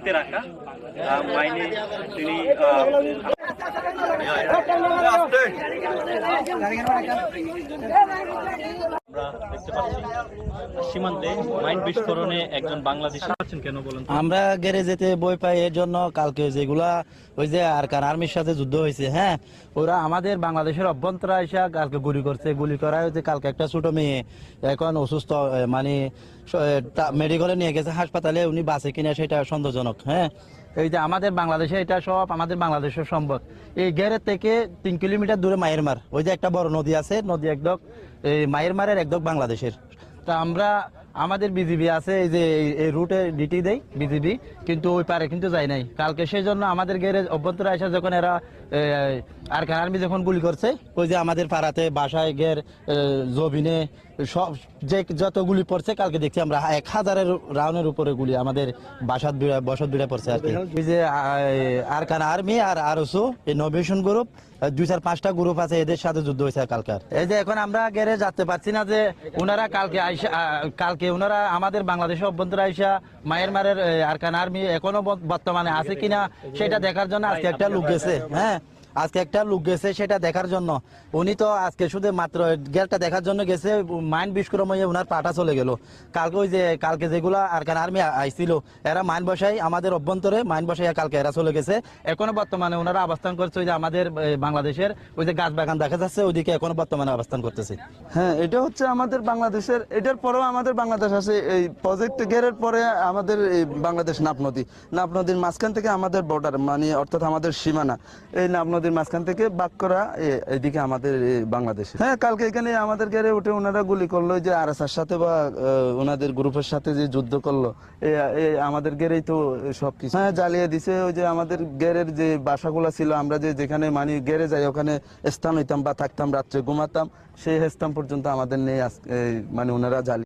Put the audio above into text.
পুঁতে রাখা মাইনে তিনি আমরা দেখতে পাচ্ছি সীমান্তে মাইন বিস্ফোরণে একজন বাংলাদেশি আছেন কেন বলুন। আমরা গ্যারেজেতে বই পাই এর জন্য কালকে যেগুলা ওই যে আরকান আর্মির সাথে যুদ্ধ হয়েছে, হ্যাঁ, ওরা আমাদের বাংলাদেশের অভ্যন্তরে এসে কালকে গুলি করছে। গুলি করায় হচ্ছে কালকে একটা ছোট মেয়ে এখন অসুস্থ, মানে মেডিকেলে নিয়ে গেছে হাসপাতালে, উনি বাঁচে কিনা সেটা সন্দেহজনক। হ্যাঁ, এই যে আমাদের বাংলাদেশে এটা সব আমাদের বাংলাদেশের সম্পদ। এই গ্যারেজ থেকে 3 কিলোমিটার দূরে মায়েরমার, ওই যে একটা বড় নদী আছে, নদী একদম এই মায়েরমারের একদম বাংলাদেশের। তা আমরা আমাদের বিজিবি আছে, এই যে এই রুটে ডিটি দেয় বিজিবি, কিন্তু ওই পারে কিন্তু যায় নাই কালকে। সেই জন্য আমাদের গ্যারেজ অভ্যন্তরে আসা যখন এরা আরকান আর্মি যখন গুলি করছে, ওই যে আমাদের পাড়াতে বাসায় গের জবিনে সব যে যত গুলি পড়ছে কালকে দেখছি আমরা 1000-এর রাউন্ডের উপরে গুলি আমাদের বসত বিড়া পড়ছে আর কি। এই যে আরকান আর্মি আর আরসু এই নভেশন গ্রুপ 2-4-5টা গ্রুপ আছে, এদের সাথে যুদ্ধ হয়েছে কালকার। এই যে এখন আমরা গেরে যেতে পারছি না, যে ওনারা কালকে ওনারা আমাদের বাংলাদেশের অভ্যন্তরে আইসা মায়েরমারের আরকান আর্মি এখনো বর্তমানে আছে কিনা সেটা দেখার জন্য আজকে একটা লোক গেছে। হ্যাঁ, আজকে একটা লোক গেছে সেটা দেখার জন্য। উনি তো আজকে শুধু মাত্র গেলটা দেখার জন্য গেছে, মাইন বিস্ফোরণ হয়ে ওনার পাটা চলে গেল। কালকে ওই যে কালকে যেগুলা আরকান আর্মি আইছিল এরা মাইন বসাই আমাদের অভ্যন্তরে মাইন বসাই কালকে এরা চলে গেছে। এখনো বর্তমানে ওনারা অবস্থান করছে ওই যে আমাদের বাংলাদেশের ওই যে গাছ বাগান দেখা যাচ্ছে ওইদিকে এখনো বর্তমানে অবস্থান করতেছে। হ্যাঁ, এটা হচ্ছে আমাদের বাংলাদেশের, এটার পরেও আমাদের বাংলাদেশ আছে। এই প্রজেক্ট গেরের পরে আমাদের এই বাংলাদেশ নাপ নদীর মাঝখান থেকে আমাদের বর্ডার, মানে অর্থাৎ আমাদের সীমানা, এই নাপ নদীর মাঝখান থেকে বাক করা এদিকে আমাদের বাংলাদেশ। হ্যাঁ, কালকে এখানে আমাদের গেরে উঠে ওনারা গুলি করলো, যে আরএসআর সাথে বা ওনাদের গ্রুপের সাথে যে যুদ্ধ করলো, আমাদের গেরেই তো সবকিছু হ্যাঁ জ্বালিয়ে দিছে। ওই যে আমাদের গেরের যে বাসাগুলা ছিল, আমরা যেখানে মানে গেরে যাই ওখানে স্থান হইতাম বা থাকতাম, রাত্রে ঘুমাতাম, সেই স্থান পর্যন্ত আমাদের নেই, মানে ওনারা জ্বালিয়ে